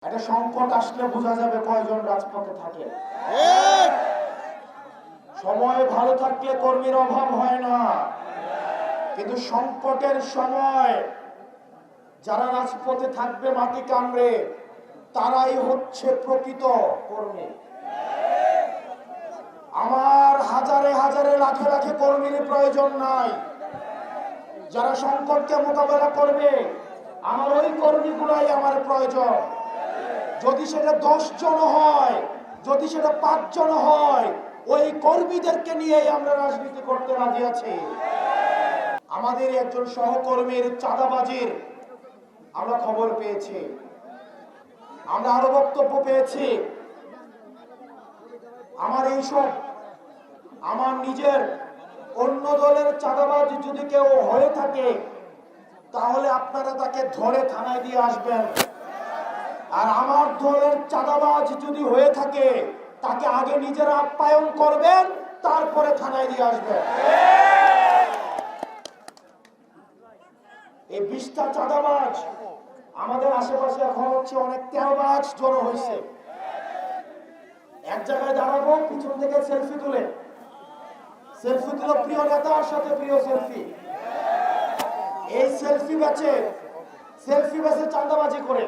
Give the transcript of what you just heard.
একটা সংকট আসলে বোঝা যাবে কয়জন রাজপথে থাকে। সময় ভালো থাকলে কর্মীর অভাব হয় না, কিন্তু সংকটের সময় যারা রাজপথে থাকবে মাটি কামড়ে, তারাই হচ্ছে প্রকৃত কর্মী। আমার হাজারে হাজারে লাখে লাখে কর্মীর প্রয়োজন নাই। যারা সংকটকে মোকাবেলা করবে, আমার ওই কর্মীগুলাই আমার প্রয়োজন। যদি সেটা 10 জন হয়, যদি সেটা 5 জন হয়, ওই কর্মীদেরকে নিয়েই আমরা রাজনীতি করতে রাজি আছি। আমাদের একজন সহকর্মীর চাঁদাবাজির আমরা খবর পেয়েছি, আমরা আরো বক্তব্য পেয়েছি। আমার এইসব আমার নিজের অন্য দলের চাঁদাবাজ যদি কেউ হয়ে থাকে, তাহলে আপনারা তাকে ধরে থানায় দিয়ে আসবেন। আর আমার দলের চাঁদাবাজ যদি হয়ে থাকে, তাকে আগে নিজেরা আপ্যায়ন করবেন, তারপরে থানায় দিয়ে আসবেন। এই 20টা চাঁদাবাজ আমাদের আশেপাশে এখন হচ্ছে অনেক তেলবাজ জড়ো হয়েছে। এক জায়গায় দাঁড়াবো, পিছন থেকে সেলফি তুলে প্রিয় নেতার সাথে প্রিয় সেলফি। এই সেলফি বেচে চাঁদাবাজি করে